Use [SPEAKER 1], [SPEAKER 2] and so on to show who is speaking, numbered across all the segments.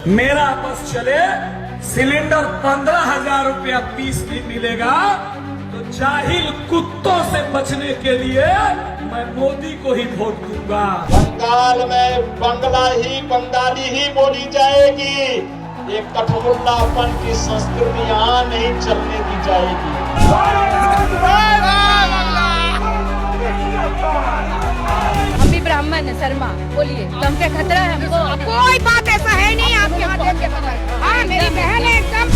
[SPEAKER 1] मेरा बस चले, सिलेंडर 15,000 रुपया पीस भी मिलेगा तो जाहिल कुत्तों से बचने के लिए मैं मोदी को ही वोट दूंगा।
[SPEAKER 2] बंगाल में बंगाली ही बोली जाएगी। ये कठमुल्लापन की संस्कृति यहाँ नहीं चलने दी जाएगी।
[SPEAKER 3] हम भी ब्राह्मण है शर्मा, बोलिए दम पे खतरा है हमको।
[SPEAKER 4] कोई बात ऐसा है नहीं आपके यहाँ देख के पता है। हाँ मेरी बहन है एकदम।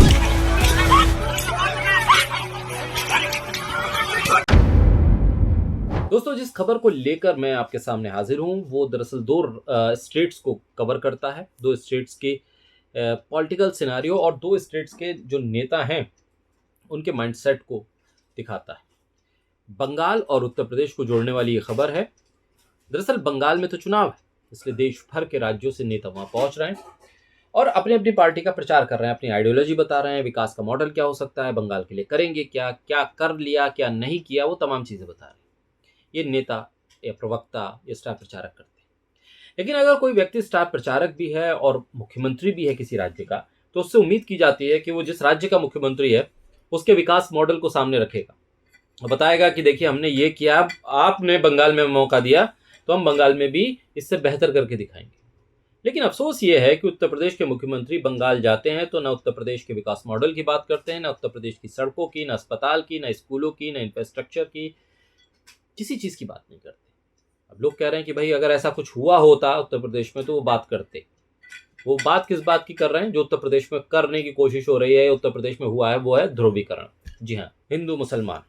[SPEAKER 5] दोस्तों, जिस खबर को लेकर मैं आपके सामने हाजिर हूं वो दरअसल दो स्टेट्स को कवर करता है। दो स्टेट्स के पॉलिटिकल सिनारियो और दो स्टेट्स के जो नेता हैं उनके माइंडसेट को दिखाता है। बंगाल और उत्तर प्रदेश को जोड़ने वाली ये खबर है। दरअसल बंगाल में तो चुनाव है, इसलिए देश भर के राज्यों से नेता वहाँ पहुँच रहे हैं और अपनी अपनी पार्टी का प्रचार कर रहे हैं, अपनी आइडियोलॉजी बता रहे हैं, विकास का मॉडल क्या हो सकता है, बंगाल के लिए करेंगे क्या, क्या कर लिया क्या नहीं किया, वो तमाम चीज़ें बता रहे हैं। ये नेता या प्रवक्ता या स्टार प्रचारक करते हैं। लेकिन अगर कोई व्यक्ति स्टार प्रचारक भी है और मुख्यमंत्री भी है किसी राज्य का, तो उससे उम्मीद की जाती है कि वो जिस राज्य का मुख्यमंत्री है उसके विकास मॉडल को सामने रखेगा, बताएगा कि देखिए हमने ये किया, आपने बंगाल में मौका दिया तो हम बंगाल में भी इससे बेहतर करके दिखाएंगे। लेकिन अफसोस ये है कि उत्तर प्रदेश के मुख्यमंत्री बंगाल जाते हैं तो न उत्तर प्रदेश के विकास मॉडल की बात करते हैं, न उत्तर प्रदेश की सड़कों की, न अस्पताल की, न स्कूलों की, न इंफ्रास्ट्रक्चर की, किसी चीज़ की बात नहीं करते। अब लोग कह रहे हैं कि भाई अगर ऐसा कुछ हुआ होता उत्तर प्रदेश में तो वो बात करते। वो बात किस बात की कर रहे हैं? जो उत्तर प्रदेश में करने की कोशिश हो रही है, उत्तर प्रदेश में हुआ है, वो है ध्रुवीकरण। जी हाँ, हिंदू मुसलमान।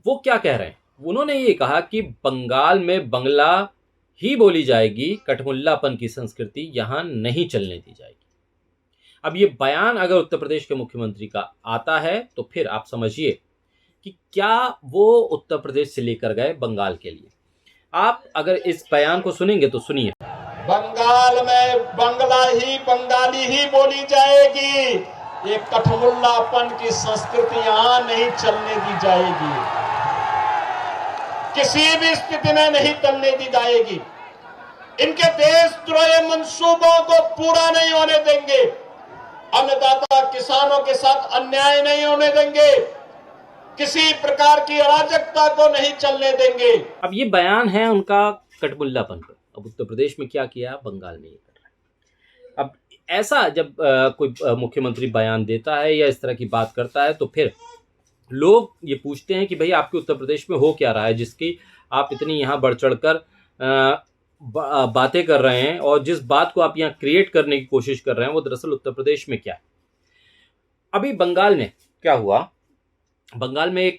[SPEAKER 5] वो क्या कह रहे हैं? उन्होंने ये कहा कि बंगाल में बंगला ही बोली जाएगी, कठमुल्लापन की संस्कृति यहाँ नहीं चलने दी जाएगी। अब ये बयान अगर उत्तर प्रदेश के मुख्यमंत्री का आता है तो फिर आप समझिए कि क्या वो उत्तर प्रदेश से लेकर गए बंगाल के लिए। आप अगर इस बयान को सुनेंगे तो सुनिए।
[SPEAKER 2] बंगाल में बंगाली ही बोली जाएगी। ये कठमुल्लापन की संस्कृति यहाँ नहीं चलने दी जाएगी, किसी भी स्थिति में नहीं चलने दी जाएगी। इनके देशद्रोही मंसूबों को पूरा नहीं होने देंगे। अन्नदाता किसानों के साथ अन्याय नहीं होने देंगे, किसी प्रकार की अराजकता को नहीं चलने देंगे।
[SPEAKER 5] अब ये बयान है उनका कठमुल्लापन पर। अब उत्तर प्रदेश में क्या किया, बंगाल में ये कर रहा है। अब ऐसा जब कोई मुख्यमंत्री बयान देता है या इस तरह की बात करता है तो फिर लोग ये पूछते हैं कि भाई आपके उत्तर प्रदेश में हो क्या रहा है जिसकी आप इतनी यहाँ बढ़ चढ़ कर बातें कर रहे हैं, और जिस बात को आप यहाँ क्रिएट करने की कोशिश कर रहे हैं वो दरअसल उत्तर प्रदेश में क्या है। अभी बंगाल में क्या हुआ, बंगाल में एक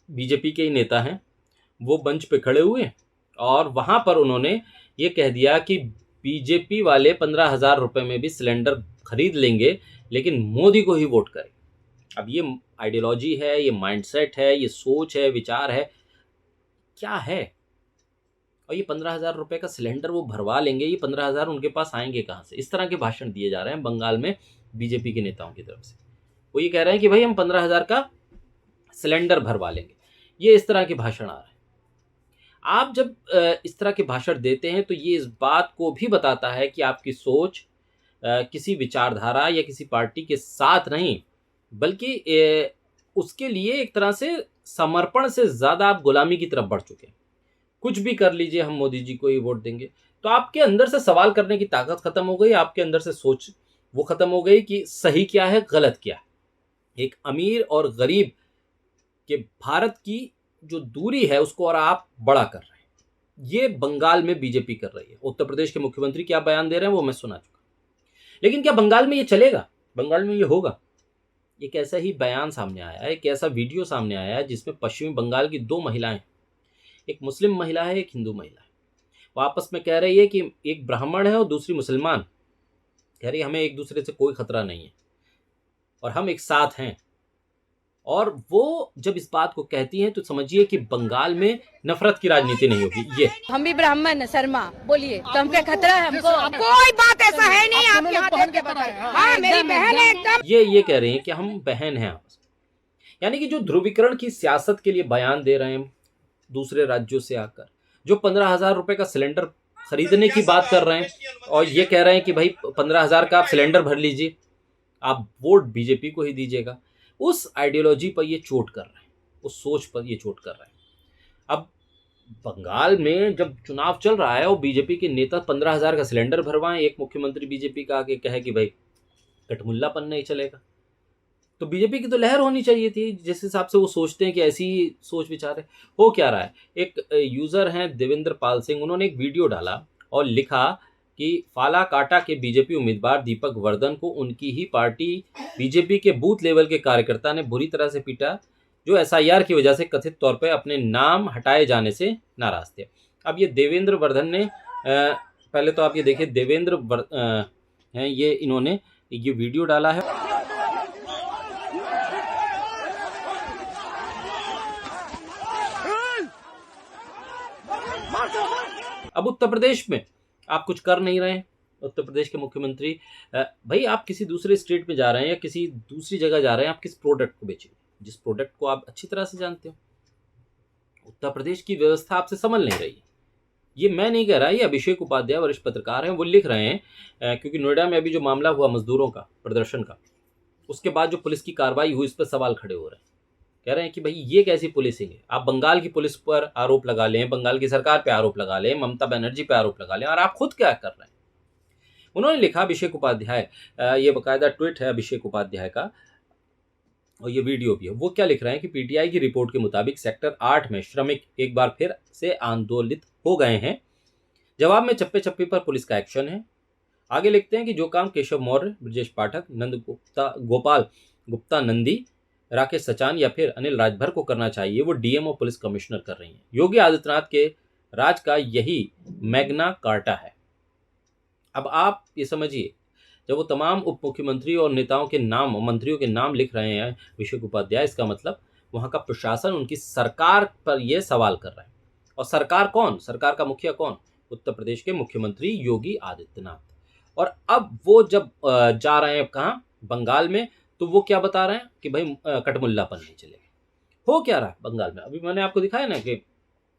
[SPEAKER 5] बीजेपी के ही नेता हैं, वो मंच पे खड़े हुए और वहाँ पर उन्होंने ये कह दिया कि बीजेपी वाले 15,000 रुपये में भी सिलेंडर खरीद लेंगे लेकिन मोदी को ही वोट करें। अब ये आइडियोलॉजी है, ये माइंडसेट है, ये सोच है, विचार है, क्या है? और ये 15,000 रुपये का सिलेंडर वो भरवा लेंगे, ये 15,000 उनके पास आएंगे कहाँ से? इस तरह के भाषण दिए जा रहे हैं बंगाल में बीजेपी के नेताओं की तरफ से। वो ये कह रहे हैं कि भाई हम 15,000 का सिलेंडर भरवा लेंगे। ये इस तरह के भाषण आ रहे हैं। आप जब इस तरह के भाषण देते हैं तो ये इस बात को भी बताता है कि आपकी सोच किसी विचारधारा या किसी पार्टी के साथ नहीं, बल्कि उसके लिए एक तरह से समर्पण से ज़्यादा आप गुलामी की तरफ बढ़ चुके हैं। कुछ भी कर लीजिए, हम मोदी जी को ही वोट देंगे। तो आपके अंदर से सवाल करने की ताकत ख़त्म हो गई, आपके अंदर से सोच वो ख़त्म हो गई कि सही क्या है, गलत क्या है। एक अमीर और गरीब के भारत की जो दूरी है उसको और आप बड़ा कर रहे हैं। ये बंगाल में बीजेपी कर रही है। उत्तर प्रदेश के मुख्यमंत्री क्या बयान दे रहे हैं वो मैं सुना चुका, लेकिन क्या बंगाल में ये चलेगा, बंगाल में ये होगा? एक ऐसा ही बयान सामने आया है, एक ऐसा वीडियो सामने आया है जिसमें पश्चिमी बंगाल की दो महिलाएं, एक मुस्लिम महिला है, एक हिंदू महिला है, वो आपस में कह रही है कि एक ब्राह्मण है और दूसरी मुसलमान, कह रही है हमें एक दूसरे से कोई खतरा नहीं है और हम एक साथ हैं। और वो जब इस बात को कहती हैं तो समझिए कि बंगाल में नफरत की राजनीति नहीं होगी। ये
[SPEAKER 3] हम भी ब्राह्मण है शर्मा, बोलिए दम पे खतरा है हमको।
[SPEAKER 4] कोई बात ऐसा है नहीं आपके यहाँ देख के पता है। हाँ मेरी बहन है एकदम।
[SPEAKER 5] ये कह रहे हैं कि हम बहन हैं आपस में। यानी कि जो ध्रुवीकरण की सियासत के लिए बयान दे रहे हैं दूसरे राज्यों से आकर, जो 15,000 रुपये का सिलेंडर खरीदने की बात कर रहे हैं और ये कह रहे हैं कि भाई 15,000 का आप सिलेंडर भर लीजिए, आप वोट बीजेपी को ही दीजिएगा। उस आइडियोलॉजी पर ये चोट कर रहे हैं, उस सोच पर ये चोट कर रहे हैं। अब बंगाल में जब चुनाव चल रहा है और बीजेपी के नेता 15,000 का सिलेंडर भरवाएं, एक मुख्यमंत्री बीजेपी का आके कहे कि भाई कटमुल्लापन नहीं चलेगा, तो बीजेपी की तो लहर होनी चाहिए थी। जिस हिसाब से वो सोचते हैं कि ऐसी सोच विचार है। हो क्या रहा है, एक यूज़र हैं देवेंद्र पाल सिंह, उन्होंने एक वीडियो डाला और लिखा कि फालाकाटा के बीजेपी उम्मीदवार दीपक वर्धन को उनकी ही पार्टी बीजेपी के बूथ लेवल के कार्यकर्ता ने बुरी तरह से पीटा, जो एसआईआर की वजह से कथित तौर पर अपने नाम हटाए जाने से नाराज थे। अब ये देवेंद्र वर्धन ने पहले तो आप ये देखिए, देवेंद्र हैं ये, इन्होंने ये वीडियो डाला है। अब उत्तर प्रदेश में आप कुछ कर नहीं रहे हैं, उत्तर प्रदेश के मुख्यमंत्री, भाई आप किसी दूसरे स्टेट में जा रहे हैं या किसी दूसरी जगह जा रहे हैं, आप किस प्रोडक्ट को बेचेंगे, जिस प्रोडक्ट को आप अच्छी तरह से जानते हो। उत्तर प्रदेश की व्यवस्था आपसे संभल नहीं रही है। ये मैं नहीं कह रहा, ये अभिषेक उपाध्याय वरिष्ठ पत्रकार हैं, वो लिख रहे हैं, क्योंकि नोएडा में अभी जो मामला हुआ मजदूरों का प्रदर्शन का, उसके बाद जो पुलिस की कार्रवाई हुई, इस पर सवाल खड़े हो रहे हैं। कह रहे हैं कि भाई ये कैसी पुलिसिंग है। आप बंगाल की पुलिस पर आरोप लगा लें, बंगाल की सरकार पे आरोप लगा लें, ममता बनर्जी पे आरोप लगा लें, और आप खुद क्या कर रहे हैं। उन्होंने लिखा, अभिषेक उपाध्याय, ये बाकायदा ट्वीट है अभिषेक उपाध्याय का और ये वीडियो भी है। वो क्या लिख रहे हैं कि पीटीआई की रिपोर्ट के मुताबिक सेक्टर 8 में श्रमिक एक बार फिर से आंदोलित हो गए हैं। जवाब में चप्पे चप्पे पर पुलिस का एक्शन है। आगे लिखते हैं कि जो काम केशव मौर्य, ब्रजेश पाठक, गोपाल गुप्ता नंदी, राकेश सचान या फिर अनिल राजभर को करना चाहिए, वो डीएम और पुलिस कमिश्नर कर रही हैं। योगी आदित्यनाथ के राज का यही मैग्ना कार्टा है। अब आप ये समझिए, जब वो तमाम उप मुख्यमंत्री और नेताओं के नाम, मंत्रियों के नाम लिख रहे हैं अभिषेक उपाध्याय, इसका मतलब वहाँ का प्रशासन उनकी सरकार पर यह सवाल कर रहा है। और सरकार कौन, सरकार का मुखिया कौन, उत्तर प्रदेश के मुख्यमंत्री योगी आदित्यनाथ। और अब वो जब जा रहे हैं कहाँ, बंगाल में, तो वो क्या बता रहे हैं कि भाई कटमुल्लापन नहीं चलेगा। हो क्या रहा है बंगाल में, अभी मैंने आपको दिखाया ना कि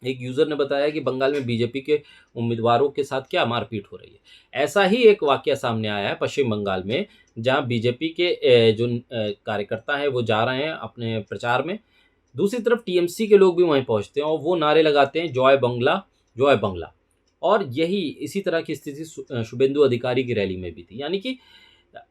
[SPEAKER 5] एक यूज़र ने बताया कि बंगाल में बीजेपी के उम्मीदवारों के साथ क्या मारपीट हो रही है। ऐसा ही एक वाकया सामने आया है पश्चिम बंगाल में, जहां बीजेपी के जो कार्यकर्ता हैं वो जा रहे हैं अपने प्रचार में, दूसरी तरफ टीएमसी के लोग भी वहीं पहुंचते हैं और वो नारे लगाते हैं जॉय बंगला, जॉय बंगला। और यही इसी तरह की स्थिति शुभेंदु अधिकारी की रैली में भी थी। यानी कि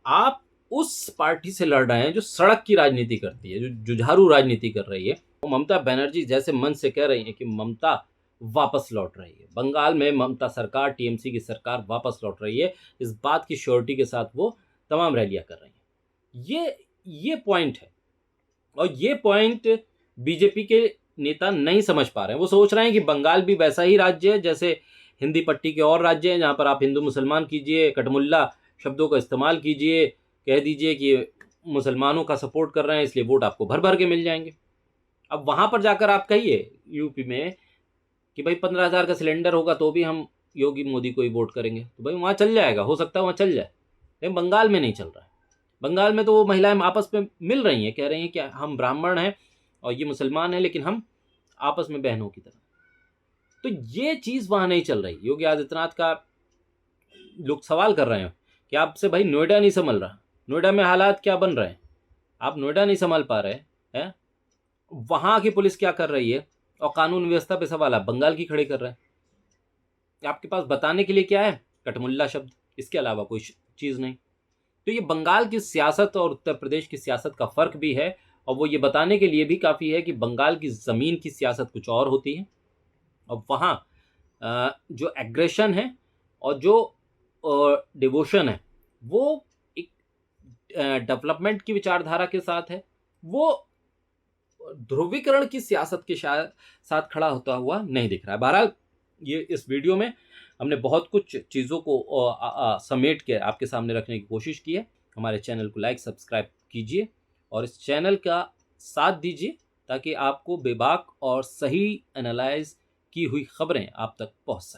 [SPEAKER 5] आप उस पार्टी से लड़ रहे हैं जो सड़क की राजनीति करती है, जो जुझारू राजनीति कर रही है। ममता बनर्जी जैसे मन से कह रही है कि ममता वापस लौट रही है, बंगाल में ममता सरकार, टीएमसी की सरकार वापस लौट रही है, इस बात की श्योरिटी के साथ वो तमाम रैलियां कर रही हैं। ये पॉइंट है, और ये पॉइंट बीजेपी के नेता नहीं समझ पा रहे हैं। वो सोच रहे हैं कि बंगाल भी वैसा ही राज्य है जैसे हिंदी पट्टी के और राज्य हैं, जहाँ पर आप हिंदू मुसलमान कीजिए, कटमुल्ला शब्दों का इस्तेमाल कीजिए, कह दीजिए कि मुसलमानों का सपोर्ट कर रहे हैं इसलिए वोट आपको भर भर के मिल जाएंगे। अब वहाँ पर जाकर आप कहिए यूपी में कि भाई 15,000 का सिलेंडर होगा तो भी हम योगी मोदी को ही वोट करेंगे, तो भाई वहाँ चल जाएगा, हो सकता है वहाँ चल जाए। लेकिन बंगाल में नहीं चल रहा है। बंगाल में तो वो महिलाएं आपस में मिल रही हैं, कह रही हैं कि हम ब्राह्मण हैं और ये मुसलमान हैं, लेकिन हम आपस में बहनों की तरह। तो ये चीज़ वहाँ नहीं चल रही। योगी आदित्यनाथ का लोग सवाल कर रहे हैं कि आपसे भाई नोएडा नहीं संभल रहा, नोएडा में हालात क्या बन रहे हैं, आप नोएडा नहीं संभाल पा रहे हैं, वहाँ की पुलिस क्या कर रही है, और कानून व्यवस्था पे सवाल आप बंगाल की खड़े कर रहे हैं। आपके पास बताने के लिए क्या है, कटमुल्ला शब्द, इसके अलावा कोई चीज़ नहीं। तो ये बंगाल की सियासत और उत्तर प्रदेश की सियासत का फ़र्क भी है, और वो ये बताने के लिए भी काफ़ी है कि बंगाल की ज़मीन की सियासत कुछ और होती है, और वहाँ जो एग्रेशन है और जो डिवोशन है वो एक डेवलपमेंट की विचारधारा के साथ है, वो ध्रुवीकरण की सियासत के साथ खड़ा होता हुआ नहीं दिख रहा है। बहरहाल ये इस वीडियो में हमने बहुत कुछ चीज़ों को समेट के आपके सामने रखने की कोशिश की है। हमारे चैनल को लाइक सब्सक्राइब कीजिए और इस चैनल का साथ दीजिए ताकि आपको बेबाक और सही एनालाइज की हुई खबरें आप तक पहुंच सकें।